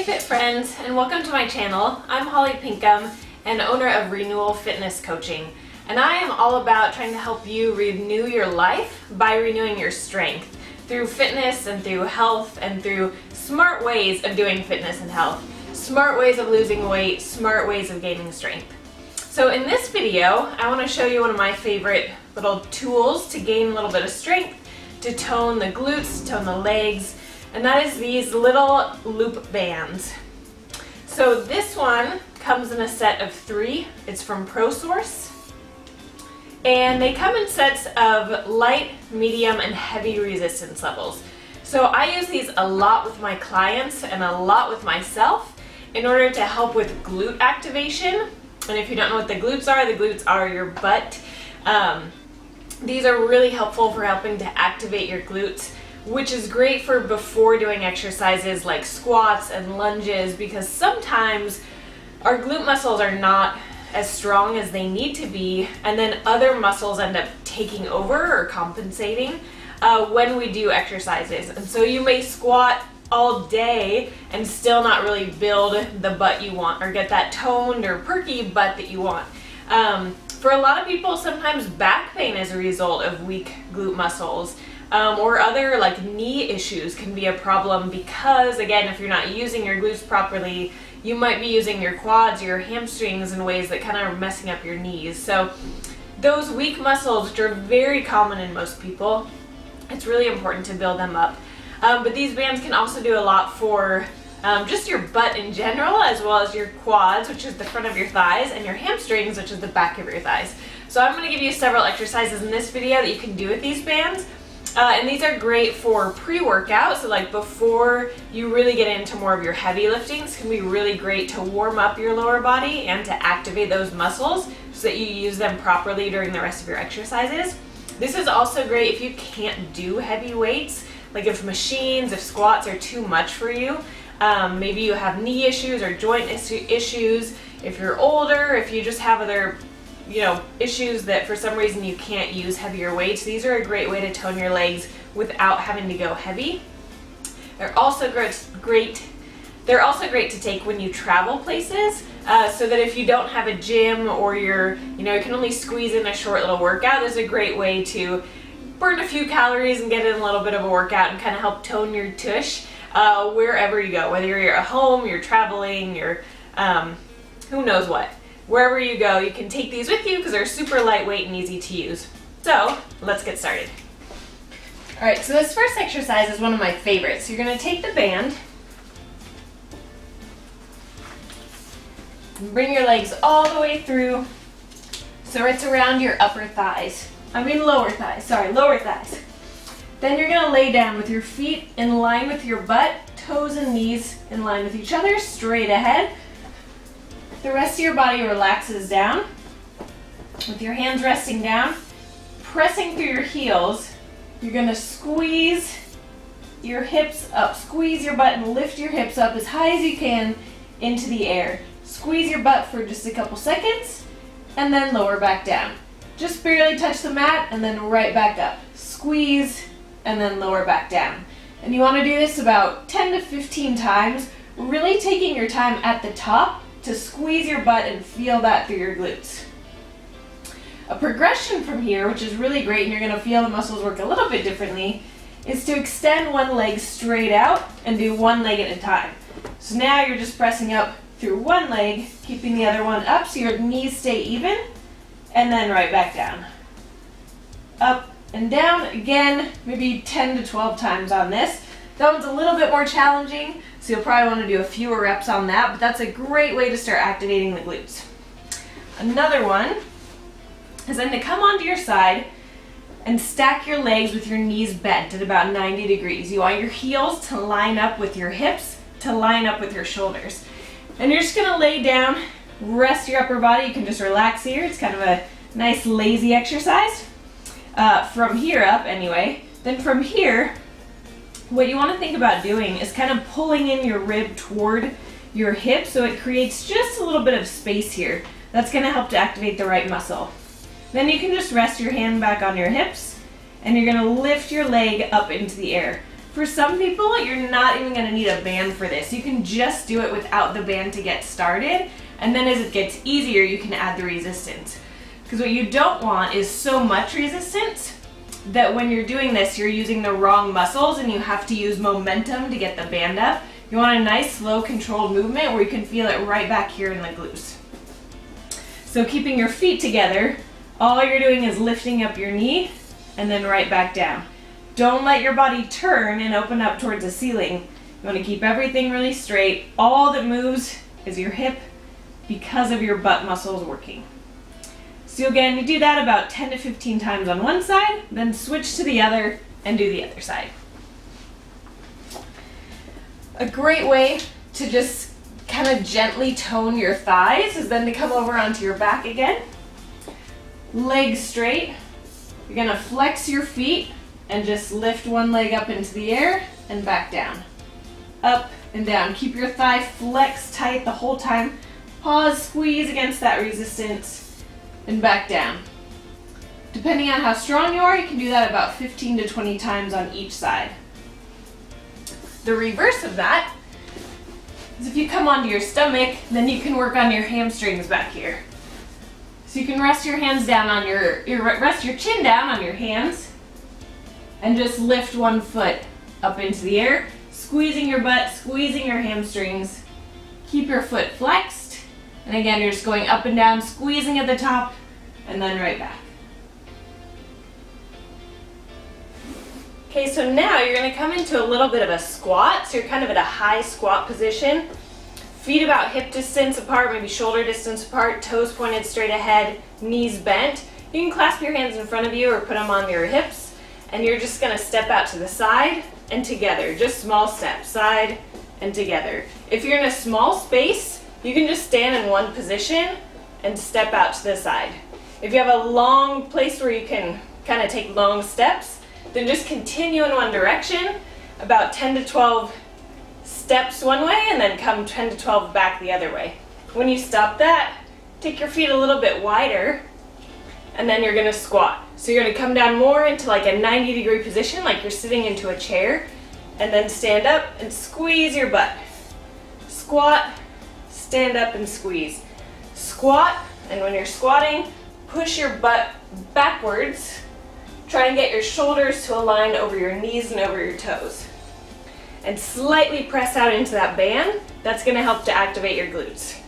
Hey Fit friends, and welcome to my channel. I'm Holly Pinkham and owner of Renewal Fitness Coaching, and I am all about trying to help you renew your life by renewing your strength through fitness and through health and through smart ways of doing fitness and health, smart ways of losing weight, smart ways of gaining strength. So in this video, I want to show you one of my favorite little tools to gain a little bit of strength, to tone the glutes, to tone the legs, and that is these little loop bands. So this one comes in a set of 3. It's from ProSource, and they come in sets of light, medium, and heavy resistance levels. So I use these a lot with my clients and a lot with myself in order to help with glute activation. And if you don't know what the glutes are your butt. These are really helpful for helping to activate your glutes, which is great for before doing exercises like squats and lunges, because sometimes our glute muscles are not as strong as they need to be, and then other muscles end up taking over or compensating when we do exercises. And so you may squat all day and still not really build the butt you want or get that toned or perky butt that you want. For a lot of people, sometimes back pain is a result of weak glute muscles. Or other like knee issues can be a problem because, again, if you're not using your glutes properly, you might be using your quads, your hamstrings in ways that kind of are messing up your knees. So those weak muscles, which are very common in most people, it's really important to build them up. But these bands can also do a lot for just your butt in general, as well as your quads, which is the front of your thighs, and your hamstrings, which is the back of your thighs. So I'm going to give you several exercises in this video that you can do with these bands. And these are great for pre-workout, so like before you really get into more of your heavy liftings, can be really great to warm up your lower body and to activate those muscles so that you use them properly during the rest of your exercises. This is also great if you can't do heavy weights, like if machines, if squats are too much for you. Maybe you have knee issues or joint issues, if you're older, if you just have other issues that for some reason you can't use heavier weights. These are a great way to tone your legs without having to go heavy. They're also great to take when you travel places, so that if you don't have a gym or you can only squeeze in a short little workout, there's a great way to burn a few calories and get in a little bit of a workout and kind of help tone your tush wherever you go, whether you're at home, you're traveling, you're who knows what. Wherever you go, you can take these with you because they're super lightweight and easy to use. So let's get started. All right, so this first exercise is one of my favorites. You're going to take the band, and bring your legs all the way through so it's around your lower thighs. Then you're going to lay down with your feet in line with your butt, toes and knees in line with each other, straight ahead. The rest of your body relaxes down with your hands resting down, pressing through your heels. You're going to squeeze your hips up, squeeze your butt and lift your hips up as high as you can into the air. Squeeze your butt for just a couple seconds and then lower back down. Just barely touch the mat and then right back up. Squeeze and then lower back down. And you want to do this about 10 to 15 times, really taking your time at the top to squeeze your butt and feel that through your glutes. A progression from here, which is really great, and you're going to feel the muscles work a little bit differently, is to extend one leg straight out and do one leg at a time. So now you're just pressing up through one leg, keeping the other one up so your knees stay even, and then right back down. Up and down, again, maybe 10 to 12 times on this. That one's a little bit more challenging, so you'll probably want to do a fewer reps on that, but that's a great way to start activating the glutes. Another one is then to come onto your side and stack your legs with your knees bent at about 90 degrees. You want your heels to line up with your hips, to line up with your shoulders. And you're just going to lay down, rest your upper body. You can just relax here. It's kind of a nice lazy exercise. From here up anyway. Then from here, what you want to think about doing is kind of pulling in your rib toward your hip so it creates just a little bit of space here. That's going to help to activate the right muscle. Then you can just rest your hand back on your hips and you're going to lift your leg up into the air. For some people, you're not even gonna need a band for this. You can just do it without the band to get started, and then as it gets easier, you can add the resistance. Because what you don't want is so much resistance that when you're doing this, you're using the wrong muscles and you have to use momentum to get the band up. You want a nice, slow, controlled movement where you can feel it right back here in the glutes. So keeping your feet together, all you're doing is lifting up your knee and then right back down. Don't let your body turn and open up towards the ceiling. You want to keep everything really straight. All that moves is your hip because of your butt muscles working. So again, you do that about 10 to 15 times on one side, then switch to the other and do the other side. A great way to just kind of gently tone your thighs is then to come over onto your back again. Legs straight. You're gonna flex your feet and just lift one leg up into the air and back down. Up and down. Keep your thigh flexed tight the whole time. Pause, squeeze against that resistance, and back down. Depending on how strong you are, you can do that about 15 to 20 times on each side. The reverse of that is if you come onto your stomach, then you can work on your hamstrings back here. So you can rest your hands down on rest your chin down on your hands and just lift one foot up into the air, squeezing your butt, squeezing your hamstrings. Keep your foot flexed. And again, you're just going up and down, squeezing at the top, and then right back. Okay, so now you're gonna come into a little bit of a squat. So you're kind of at a high squat position. Feet about hip distance apart, maybe shoulder distance apart, toes pointed straight ahead, knees bent. You can clasp your hands in front of you or put them on your hips, and you're just gonna step out to the side and together. Just small steps, side and together. If you're in a small space, you can just stand in one position and step out to the side. If you have a long place where you can kind of take long steps, then just continue in one direction, about 10 to 12 steps one way, and then come 10 to 12 back the other way. When you stop that, take your feet a little bit wider, and then you're gonna squat. So you're gonna come down more into like a 90-degree position, like you're sitting into a chair, and then stand up and squeeze your butt. Squat, stand up and squeeze. Squat, and when you're squatting, push your butt backwards. Try and get your shoulders to align over your knees and over your toes. And slightly press out into that band. That's gonna help to activate your glutes.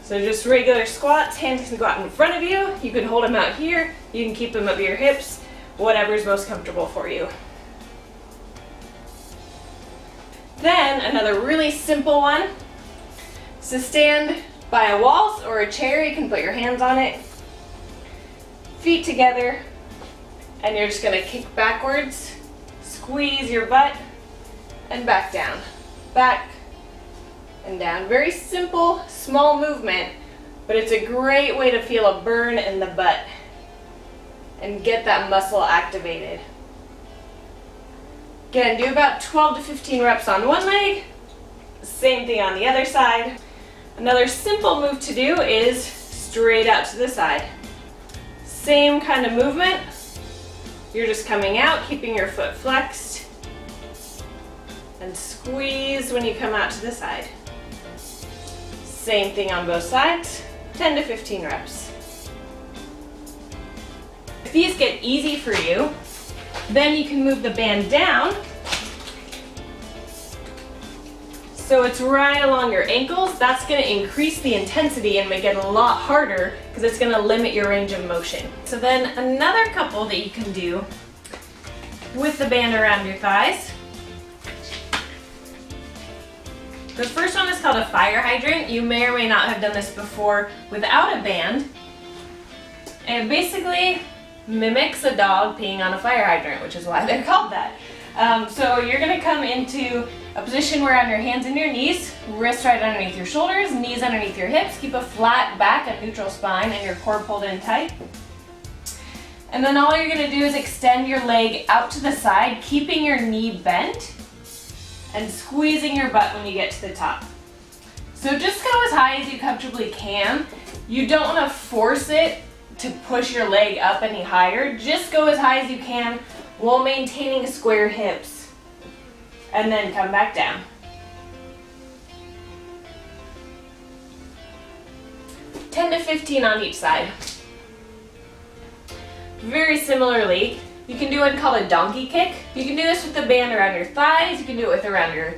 So just regular squats, hands can go out in front of you. You can hold them out here. You can keep them up your hips, whatever's most comfortable for you. Then another really simple one is to stand by a wall or a chair. You can put your hands on it, feet together, and you're just gonna kick backwards, squeeze your butt, and back down. Back and down. Very simple, small movement, but it's a great way to feel a burn in the butt and get that muscle activated. Again, do about 12 to 15 reps on one leg, same thing on the other side. Another simple move to do is straight out to the side. Same kind of movement. You're just coming out, keeping your foot flexed, and squeeze when you come out to the side. Same thing on both sides, 10 to 15 reps. If these get easy for you, then you can move the band down so it's right along your ankles. That's going to increase the intensity and make it a lot harder because it's going to limit your range of motion. So then another couple that you can do with the band around your thighs. The first one is called a fire hydrant. You may or may not have done this before without a band. And it basically mimics a dog peeing on a fire hydrant, which is why they're called that. So you're going to come into a position where on your hands and your knees, wrists right underneath your shoulders, knees underneath your hips, keep a flat back, a neutral spine, and your core pulled in tight. And then all you're going to do is extend your leg out to the side, keeping your knee bent, and squeezing your butt when you get to the top. So just go as high as you comfortably can. You don't want to force it to push your leg up any higher. Just go as high as you can while maintaining square hips. And then come back down. (10 to 15 on each side. Very similarly, you can do one called a donkey kick. You can do this with the band around your thighs, you can do it with around your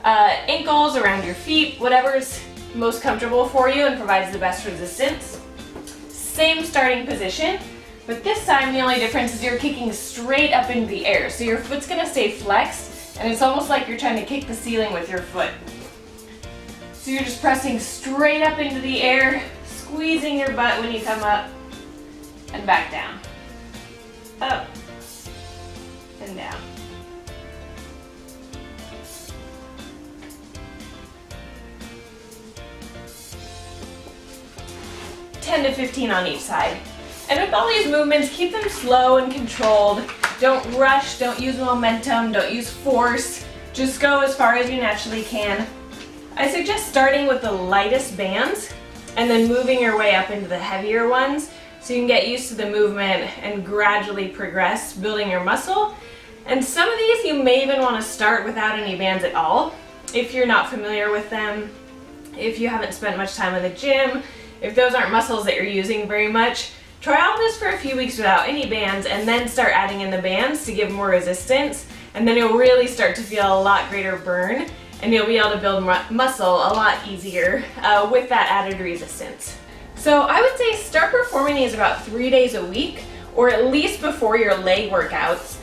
ankles, around your feet, whatever's most comfortable for you and provides the best resistance. Same starting position, but this time the only difference is you're kicking straight up into the air. So your foot's gonna stay flexed, and it's almost like you're trying to kick the ceiling with your foot. So you're just pressing straight up into the air, squeezing your butt when you come up, and back down. Up and down. (10 to 15 on each side. And with all these movements, keep them slow and controlled. Don't rush, don't use momentum, don't use force. Just go as far as you naturally can. I suggest starting with the lightest bands and then moving your way up into the heavier ones so you can get used to the movement and gradually progress building your muscle. And some of these you may even want to start without any bands at all if you're not familiar with them, if you haven't spent much time in the gym, if those aren't muscles that you're using very much. Try all this for a few weeks without any bands and then start adding in the bands to give more resistance, and then you'll really start to feel a lot greater burn and you'll be able to build muscle a lot easier with that added resistance. So I would say start performing these about 3 days a week, or at least before your leg workouts,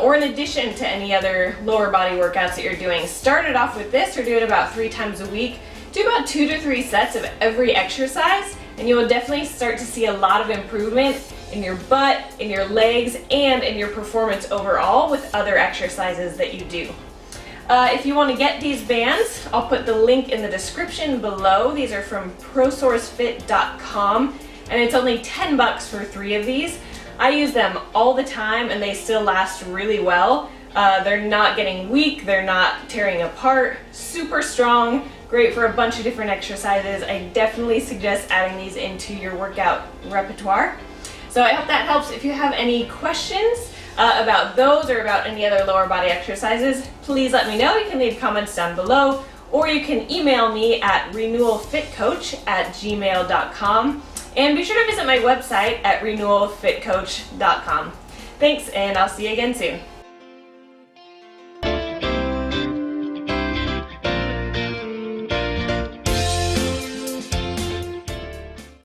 or in addition to any other lower body workouts that you're doing. Start it off with this or do it about 3 times a week. Do about 2 to 3 sets of every exercise, and you will definitely start to see a lot of improvement in your butt, in your legs, and in your performance overall with other exercises that you do. If you want to get these bands, I'll put the link in the description below. These are from ProSourceFit.com, and it's only $10 for 3 of these. I use them all the time and they still last really well. They're not getting weak, they're not tearing apart, super strong, great for a bunch of different exercises. I definitely suggest adding these into your workout repertoire. So I hope that helps. If you have any questions about those or about any other lower body exercises, please let me know. You can leave comments down below, or you can email me at renewalfitcoach@gmail.com. And be sure to visit my website at renewalfitcoach.com. Thanks, and I'll see you again soon.